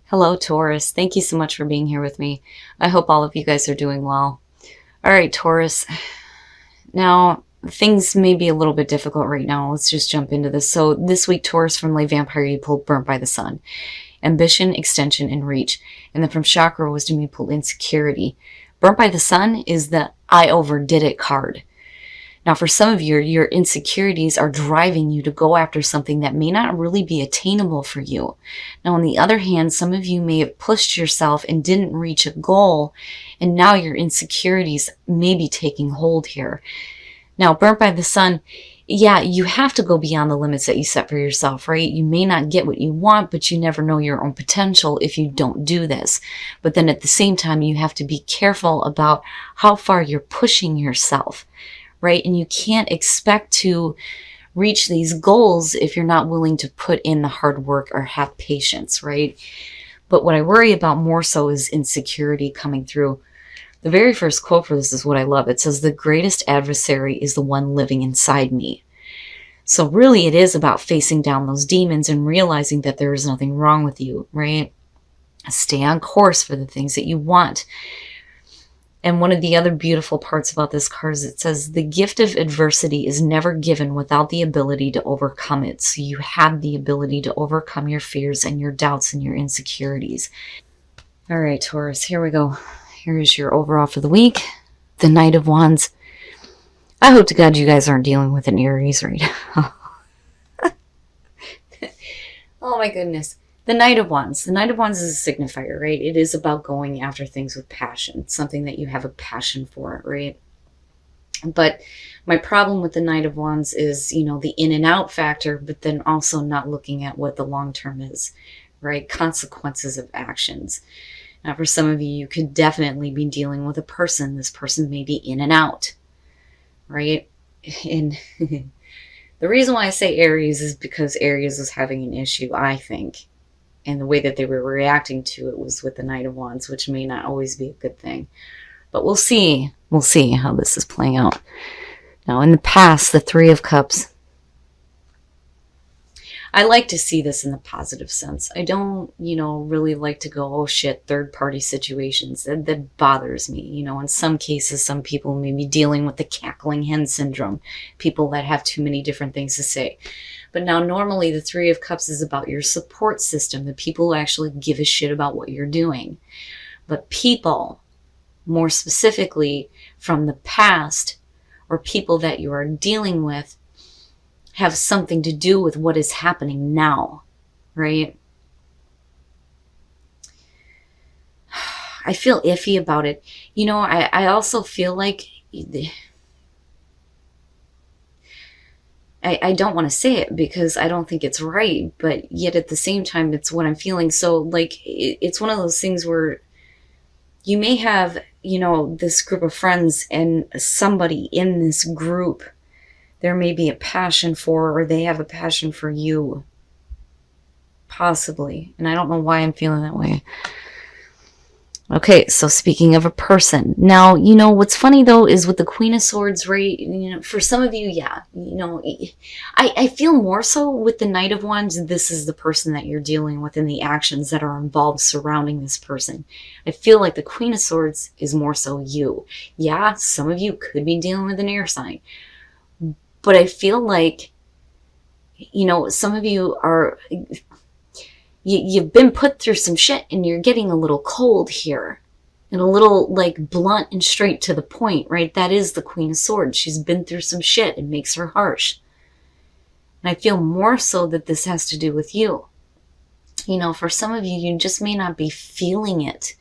Hello, Taurus. Thank you so much for being here with me. I hope all of you guys are doing well. All right, Taurus. Now, things may be a little bit difficult right now. Let's just jump into this. So this week, Taurus, from Lay Vampire, you pulled Burnt by the Sun. Ambition, extension, and reach. And then from Chakra Wisdom, you pulled Insecurity. Burnt by the Sun is the I overdid it card. Now, for some of you, your insecurities are driving you to go after something that may not really be attainable for you. Now, on the other hand, some of you may have pushed yourself and didn't reach a goal, and now your insecurities may be taking hold here. Now, Burnt by the Sun, yeah, you have to go beyond the limits that you set for yourself, right? You may not get what you want, but you never know your own potential if you don't do this. But then at the same time, you have to be careful about how far you're pushing yourself. Right? And you can't expect to reach these goals if you're not willing to put in the hard work or have patience, right? But what I worry about more so is insecurity coming through. The very first quote for this is what I love. It says, "The greatest adversary is the one living inside me." So really it is about facing down those demons and realizing that there is nothing wrong with you, right? Stay on course for the things that you want. And one of the other beautiful parts about this card is it says, "The gift of adversity is never given without the ability to overcome it." So you have the ability to overcome your fears and your doubts and your insecurities. All right, Taurus, here we go. Here is your overall for the week. The Knight of Wands. I hope to God you guys aren't dealing with an Aries right now. Oh my goodness. The Knight of Wands. The Knight of Wands is a signifier, right? It is about going after things with passion, something that you have a passion for, right? But my problem with the Knight of Wands is, the in and out factor, but then also not looking at what the long term is, right? Consequences of actions. Now, for some of you, you could definitely be dealing with a person. This person may be in and out, right? And the reason why I say Aries is because Aries is having an issue, I think. And the way that they were reacting to it was with the Knight of Wands, which may not always be a good thing. But we'll see. We'll see how this is playing out. Now, in the past, the Three of Cups. I like to see this in the positive sense. I don't, really like to go, oh shit, third-party situations. That bothers me. In some cases, some people may be dealing with the cackling hen syndrome. People that have too many different things to say. But now normally the Three of Cups is about your support system, the people who actually give a shit about what you're doing. But people, more specifically from the past, or people that you are dealing with, have something to do with what is happening now, right? I feel iffy about it. I also feel like I don't want to say it because I don't think it's right, but yet at the same time, it's what I'm feeling. So, it's one of those things where you may have, this group of friends, and somebody in this group, there may be a passion for, or they have a passion for you. Possibly. And I don't know why I'm feeling that way. Okay, so speaking of a person. Now, what's funny though is with the Queen of Swords, right? For some of you, yeah. I feel more so with the Knight of Wands, this is the person that you're dealing with and the actions that are involved surrounding this person. I feel like the Queen of Swords is more so you. Yeah, some of you could be dealing with an air sign. But I feel like, some of you are... You've been put through some shit and you're getting a little cold here. And a little, blunt and straight to the point, right? That is the Queen of Swords. She's been through some shit. It makes her harsh. And I feel more so that this has to do with you. For some of you, you just may not be feeling it.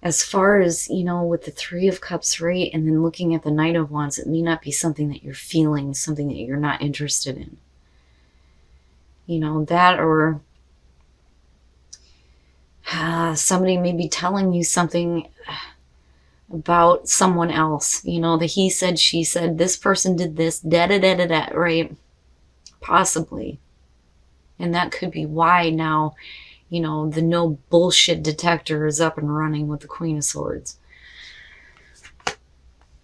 As far as, with the Three of Cups, right? And then looking at the Knight of Wands, it may not be something that you're feeling, something that you're not interested in. That or... somebody may be telling you something about someone else. The he said, she said, this person did this, da-da-da-da-da, right? Possibly. And that could be why now, the no bullshit detector is up and running with the Queen of Swords.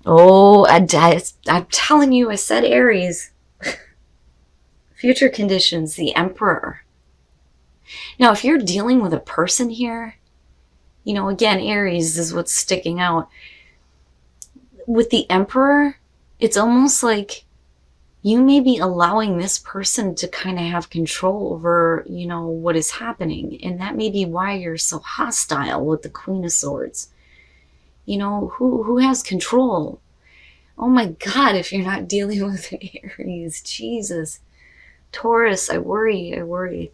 Oh, I'm telling you, I said Aries. Future conditions, the Emperor. Now, if you're dealing with a person here, you know, again, Aries is what's sticking out. With the Emperor, it's almost like you may be allowing this person to kind of have control over, you know, what is happening. And that may be why you're so hostile with the Queen of Swords. You know, who has control? Oh my God, if you're not dealing with an Aries, Jesus. Taurus, I worry.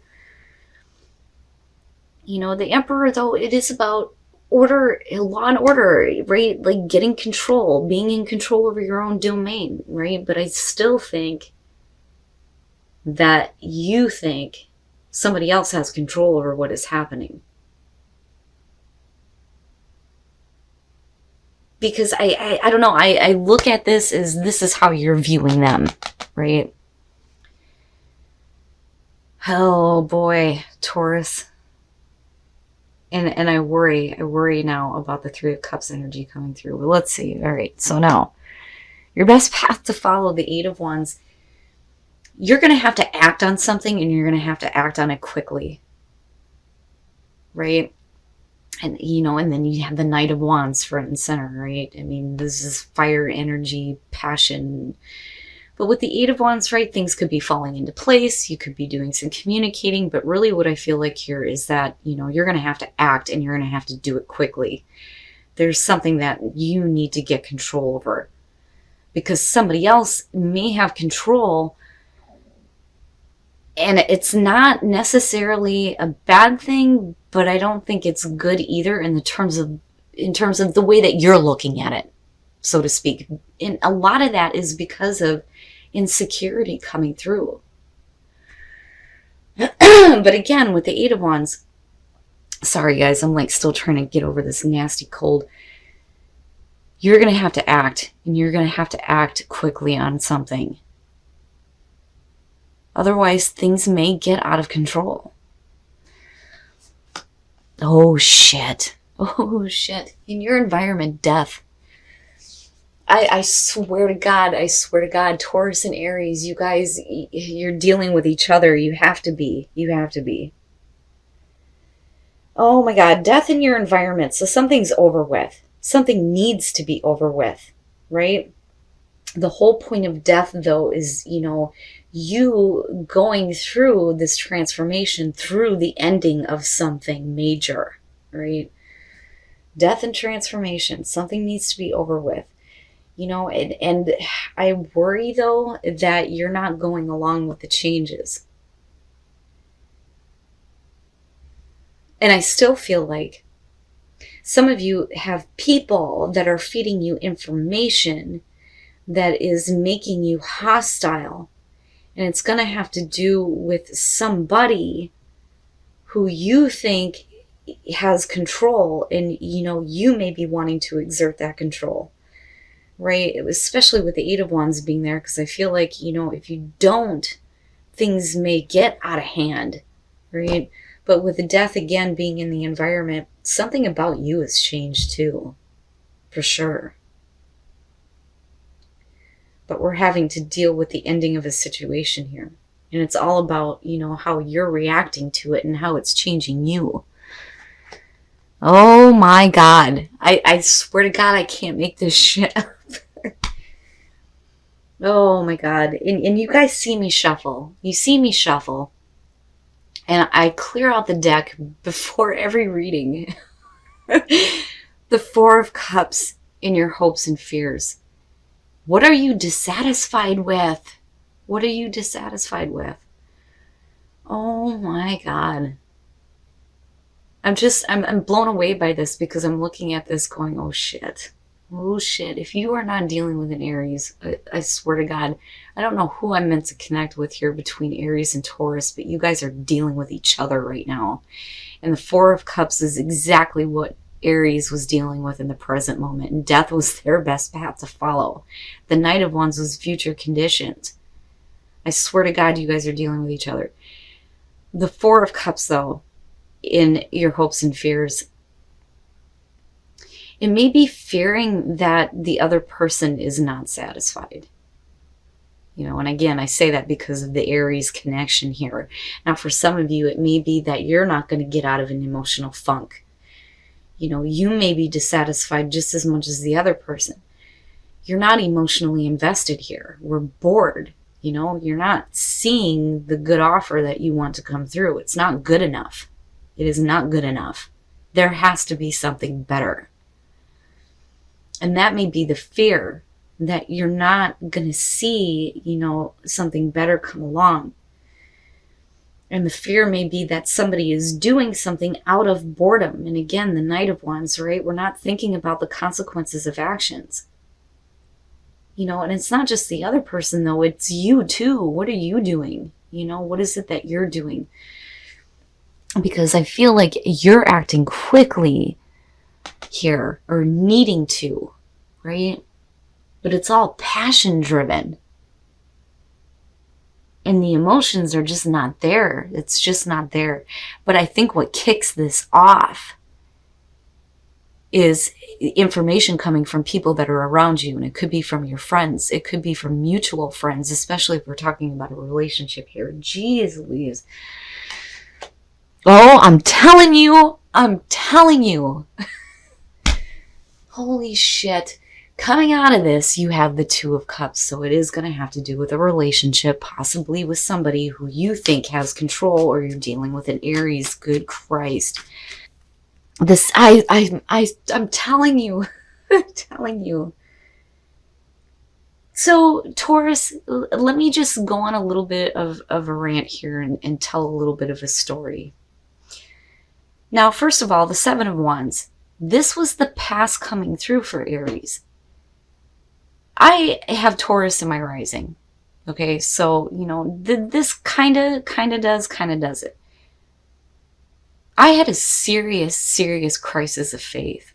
You know, the Emperor, though, it is about order, law and order, right? Like getting control, being in control over your own domain, right? But I still think that you think somebody else has control over what is happening. Because I don't know, I look at this as this is how you're viewing them, right? Oh boy, Taurus. And I worry now about the Three of Cups energy coming through. But let's see. All right, so now, your best path to follow, the Eight of Wands. You're going to have to act on something, and you're going to have to act on it quickly. Right? And, you know, and then you have the Knight of Wands front and center, right? I mean, this is fire, energy, passion. But with the Eight of Wands, right, things could be falling into place. You could be doing some communicating. But really what I feel like here is that, you know, you're going to have to act, and you're going to have to do it quickly. There's something that you need to get control over. Because somebody else may have control, and it's not necessarily a bad thing, but I don't think it's good either in terms of the way that you're looking at it, so to speak. And a lot of that is because of insecurity coming through. But again, with the Eight of Wands, sorry guys, I'm like still trying to get over this nasty cold. You're going to have to act, and you're going to have to act quickly on something. Otherwise, things may get out of control. Oh shit. Oh shit. In your environment, death. I swear to God, Taurus and Aries, you guys, you're dealing with each other. You have to be. Oh my God, death in your environment. So something's over with. Something needs to be over with, right? The whole point of death, though, is, you know, you going through this transformation through the ending of something major, right? Death and transformation. Something needs to be over with. You know, and I worry, though, that you're not going along with the changes. And I still feel like some of you have people that are feeding you information that is making you hostile. And it's going to have to do with somebody who you think has control. And, you know, you may be wanting to exert that control. Right? Especially with the Eight of Wands being there, because I feel like, you know, if you don't, things may get out of hand, right? But with the death again being in the environment, something about you has changed too, for sure. But we're having to deal with the ending of a situation here. And it's all about, you know, how you're reacting to it and how it's changing you. Oh my God. I swear to God, I can't make this shit up. Oh my God. And you guys see me shuffle. You see me shuffle. And I clear out the deck before every reading. The Four of Cups in your hopes and fears. What are you dissatisfied with? What are you dissatisfied with? Oh my God. I'm blown away by this because I'm looking at this going, oh shit. Oh shit. If you are not dealing with an Aries, I swear to God, I don't know who I'm meant to connect with here between Aries and Taurus, but you guys are dealing with each other right now. And the Four of Cups is exactly what Aries was dealing with in the present moment. And death was their best path to follow. The Knight of Wands was future conditions. I swear to God, you guys are dealing with each other. The Four of Cups, though, in your hopes and fears, it may be fearing that the other person is not satisfied. You know, and again, I say that because of the Aries connection here. Now, for some of you, it may be that you're not going to get out of an emotional funk. You know, you may be dissatisfied just as much as the other person. You're not emotionally invested here. We're bored. You know, you're not seeing the good offer that you want to come through. It's not good enough. It is not good enough. There has to be something better. And that may be the fear that you're not going to see, you know, something better come along. And the fear may be that somebody is doing something out of boredom. And again, the Knight of Wands, right? We're not thinking about the consequences of actions. You know, and it's not just the other person, though. It's you, too. What are you doing? You know, what is it that you're doing? Because I feel like you're acting quickly here, or needing to, right? But it's all passion-driven. And the emotions are just not there. It's just not there. But I think what kicks this off is information coming from people that are around you. And it could be from your friends. It could be from mutual friends, especially if we're talking about a relationship here. Jeez Louise. Oh, I'm telling you. Holy shit. Coming out of this, you have the Two of Cups. So it is going to have to do with a relationship, possibly with somebody who you think has control, or you're dealing with an Aries. Good Christ. This, I'm telling you, I'm telling you. So Taurus, let me just go on a little bit of a rant here and tell a little bit of a story. Now, first of all, the Seven of Wands. This was the past coming through for Aries. I have Taurus in my rising. Okay, so, you know, this kind of does it. I had a serious crisis of faith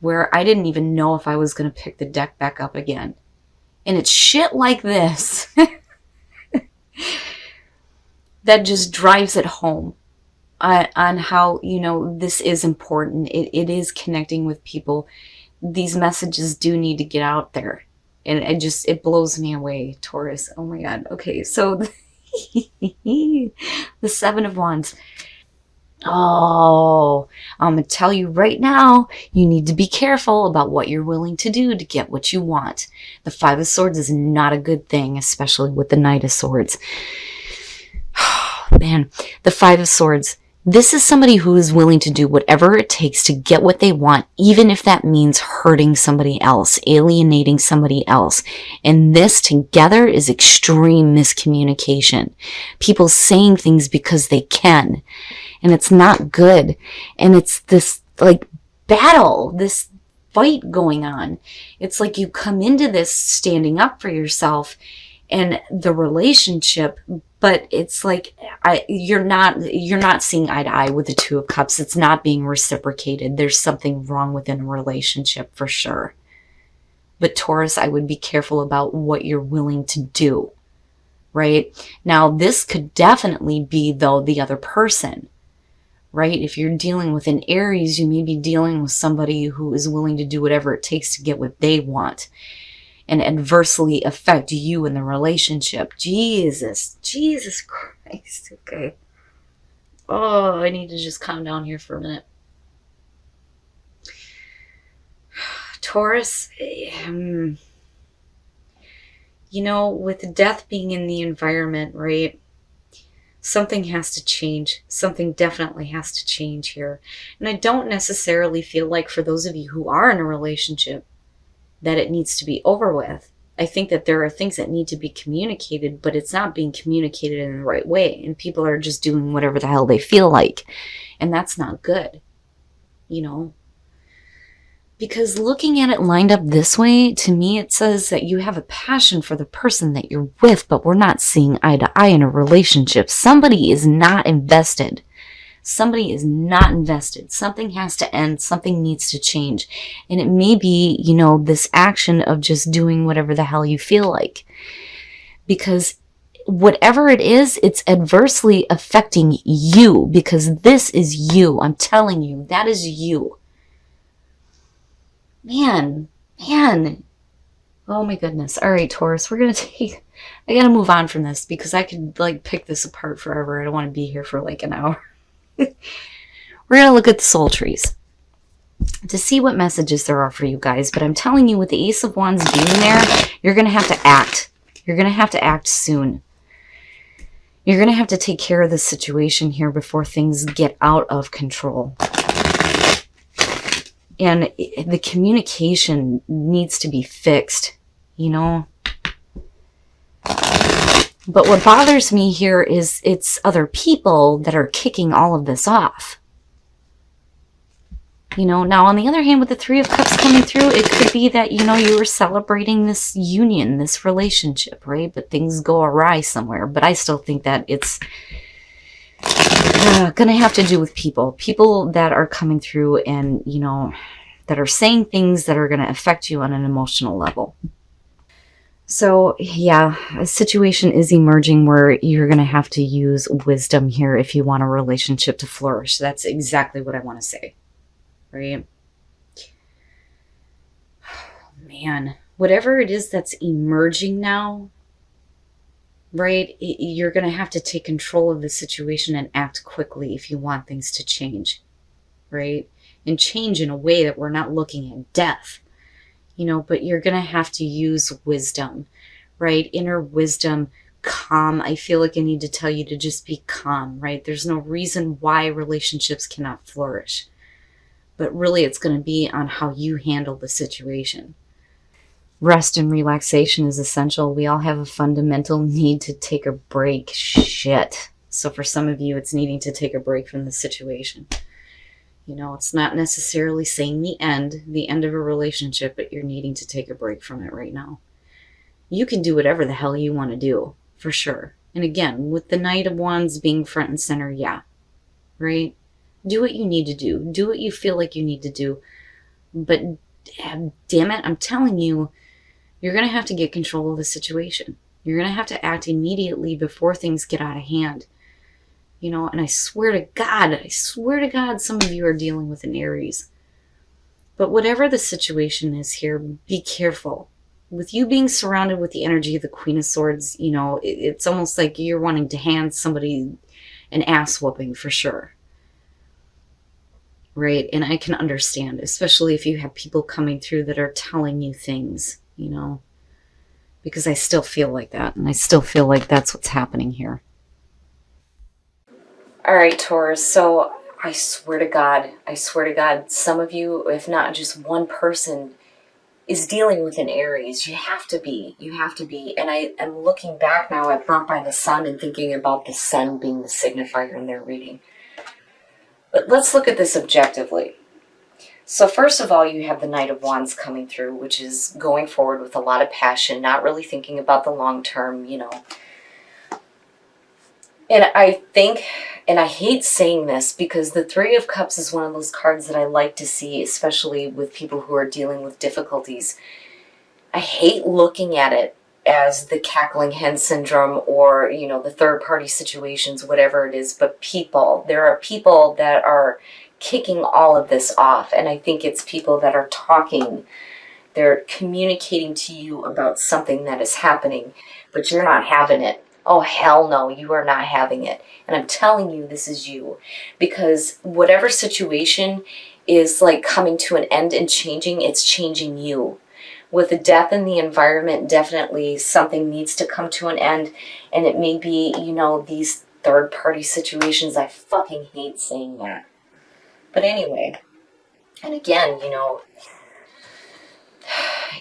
where I didn't even know if I was going to pick the deck back up again. And it's shit like this that just drives it home on how, you know, this is important. It is connecting with people. These messages do need to get out there. And it blows me away, Taurus. Oh my God. Okay, so the Seven of Wands. Oh, I'm going to tell you right now, you need to be careful about what you're willing to do to get what you want. The Five of Swords is not a good thing, especially with the Knight of Swords. Man, the Five of Swords. This is somebody who is willing to do whatever it takes to get what they want, even if that means hurting somebody else, alienating somebody else. And this together is extreme miscommunication. People saying things because they can. And it's not good. And it's this like battle, this fight going on. It's like you come into this standing up for yourself and the relationship, but it's like you're not seeing eye to eye with the Two of Cups. It's not being reciprocated. There's something wrong within a relationship for sure. But Taurus, I would be careful about what you're willing to do, right? Now, this could definitely be, though, the other person, right? If you're dealing with an Aries, you may be dealing with somebody who is willing to do whatever it takes to get what they want and adversely affect you in the relationship. Jesus Christ. Okay. Oh, I need to just calm down here for a minute. Taurus, you know, with death being in the environment, right? Something has to change. Something definitely has to change here. And I don't necessarily feel like for those of you who are in a relationship that it needs to be over with. I think that there are things that need to be communicated, but it's not being communicated in the right way. And people are just doing whatever the hell they feel like. And that's not good, you know? Because looking at it lined up this way, to me, it says that you have a passion for the person that you're with, but we're not seeing eye to eye in a relationship. Somebody is not invested. Somebody is not invested. Something has to end. Something needs to change. And it may be, you know, this action of just doing whatever the hell you feel like. Because whatever it is, it's adversely affecting you. Because this is you. I'm telling you, that is you. Man. Oh my goodness. All right, Taurus, we're going to take I gotta move on from this because I could like pick this apart forever. I don't want to be here for like an hour. We're gonna look at the soul trees to see what messages there are for you guys. But I'm telling you, with the Ace of Wands being there, you're gonna have to act. You're gonna have to act soon. You're gonna have to take care of the situation here before things get out of control. And the communication needs to be fixed, you know. But what bothers me here is it's other people that are kicking all of this off. You know, now on the other hand, with the Three of Cups coming through, it could be that, you know, you were celebrating this union, this relationship, right? But things go awry somewhere. But I still think that it's going to have to do with people. People that are coming through and, you know, that are saying things that are going to affect you on an emotional level. So, yeah, a situation is emerging where you're going to have to use wisdom here if you want a relationship to flourish. That's exactly what I want to say. Right? Man, whatever it is that's emerging now, right, you're going to have to take control of the situation and act quickly if you want things to change, right? And change in a way that we're not looking at death, you know, but you're going to have to use wisdom, right? Inner wisdom, calm. I feel like I need to tell you to just be calm, right? There's no reason why relationships cannot flourish. But really, it's going to be on how you handle the situation. Rest and relaxation is essential. We all have a fundamental need to take a break. Shit. So for some of you, it's needing to take a break from the situation. You know, it's not necessarily saying the end of a relationship, but you're needing to take a break from it right now. You can do whatever the hell you want to do, for sure. And again, with the Knight of Wands being front and center, yeah, right? Do what you need to do. Do what you feel like you need to do. But damn it, I'm telling you, you're going to have to get control of the situation. You're going to have to act immediately before things get out of hand. You know, and I swear to God, some of you are dealing with an Aries. But whatever the situation is here, be careful. With you being surrounded with the energy of the Queen of Swords, you know, it's almost like you're wanting to hand somebody an ass whooping for sure. Right? And I can understand, especially if you have people coming through that are telling you things, you know, because I still feel like that. And I still feel like that's what's happening here. All right, Taurus. So I swear to God, some of you, if not just one person, is dealing with an Aries. You have to be. And I am looking back now at Burnt by the Sun and thinking about the sun being the signifier in their reading. But let's look at this objectively. So first of all, you have the Knight of Wands coming through, which is going forward with a lot of passion, not really thinking about the long term, you know. And I think, and I hate saying this because the Three of Cups is one of those cards that I like to see, especially with people who are dealing with difficulties. I hate looking at it as the cackling hen syndrome or, you know, the third party situations, whatever it is, but people. There are people that are kicking all of this off, and I think it's people that are talking. They're communicating to you about something that is happening, but you're not having it. Oh, hell no, you are not having it. And I'm telling you, this is you. Because whatever situation is like coming to an end and changing, it's changing you. With the death in the environment, definitely something needs to come to an end. And it may be, you know, these third-party situations. I fucking hate saying that. But anyway, and again, you know,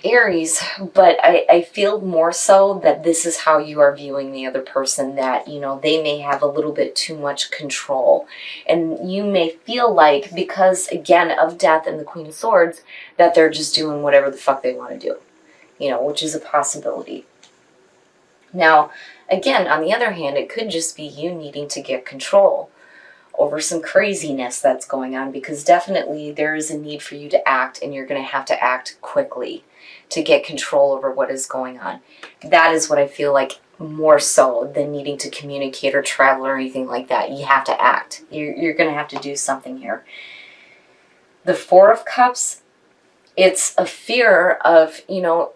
Aries, but I feel more so that this is how you are viewing the other person, that, you know, they may have a little bit too much control. And you may feel like, because, again, of death and the Queen of Swords, that they're just doing whatever the fuck they want to do, you know, which is a possibility. Now, again, on the other hand, it could just be you needing to get control over some craziness that's going on, because definitely there is a need for you to act, and you're going to have to act quickly to get control over what is going on. That is what I feel like, more so than needing to communicate or travel or anything like that. You have to act. You're going to have to do something here. The Four of Cups, It's a fear of,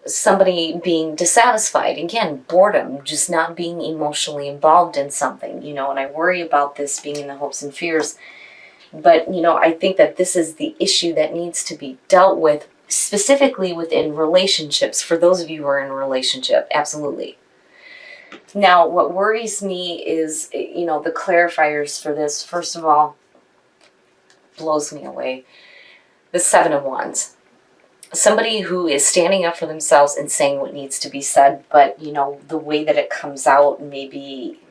somebody being dissatisfied. Again, boredom, just not being emotionally involved in something, and I worry about this being in the hopes and fears. But, I think that this is the issue that needs to be dealt with, specifically within relationships. For those of you who are in a relationship, absolutely. Now, what worries me is, the clarifiers for this, first of all, blows me away. The Seven of Wands. Somebody who is standing up for themselves and saying what needs to be said, but, the way that it comes out may be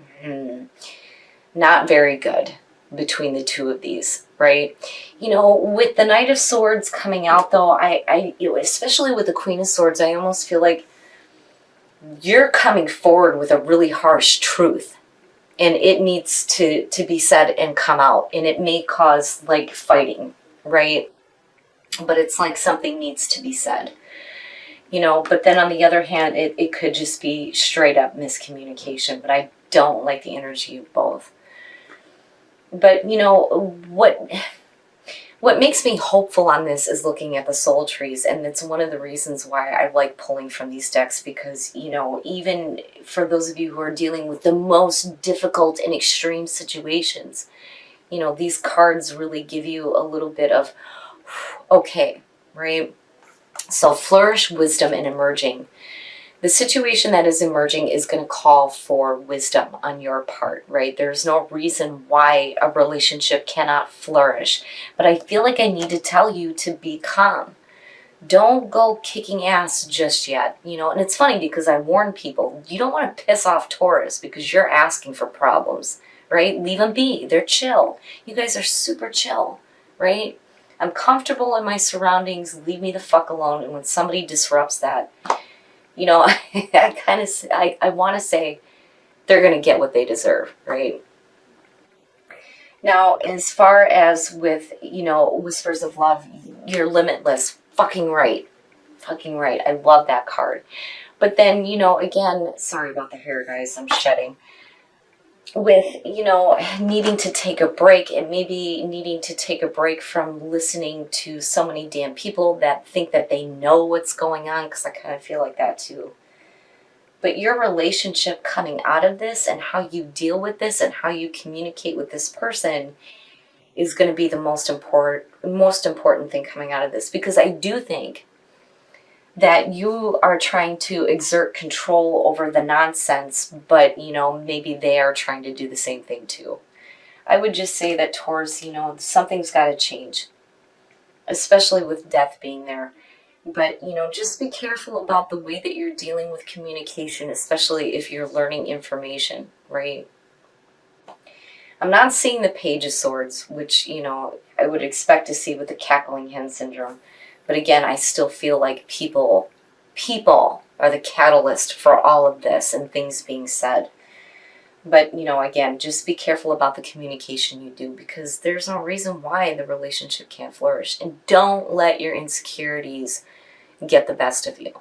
not very good between the two of these, right? With the Knight of Swords coming out, though, I especially with the Queen of Swords, I almost feel like you're coming forward with a really harsh truth, and it needs to be said and come out, and it may cause, like, fighting, right? But it's like something needs to be said, but then on the other hand, it could just be straight up miscommunication, but I don't like the energy of both. But, what makes me hopeful on this is looking at the soul trees, and it's one of the reasons why I like pulling from these decks, because, even for those of you who are dealing with the most difficult and extreme situations, these cards really give you a little bit of, okay, right? So flourish, wisdom, and emerging. The situation that is emerging is going to call for wisdom on your part, right? There's no reason why a relationship cannot flourish. But I feel like I need to tell you to be calm. Don't go kicking ass just yet, and it's funny because I warn people, you don't want to piss off Taurus because you're asking for problems, right? Leave them be. They're chill. You guys are super chill, right? I'm comfortable in my surroundings. Leave me the fuck alone. And when somebody disrupts that, I want to say they're going to get what they deserve, right? Now, as far as with, Whispers of Love, you're limitless. Fucking right. Fucking right. I love that card. But then, again, sorry about the hair, guys. I'm shedding. With, needing to take a break, and maybe needing to take a break from listening to so many damn people that think that they know what's going on, because I kind of feel like that too. But your relationship coming out of this, and how you deal with this, and how you communicate with this person is going to be the most important thing coming out of this, because I do think that you are trying to exert control over the nonsense, but, maybe they are trying to do the same thing too. I would just say that Taurus, something's got to change, especially with death being there. But, just be careful about the way that you're dealing with communication, especially if you're learning information, right? I'm not seeing the Page of Swords, which, I would expect to see with the Cackling Hen Syndrome. But again, I still feel like people are the catalyst for all of this and things being said. But, again, just be careful about the communication you do, because there's no reason why the relationship can't flourish. And don't let your insecurities get the best of you.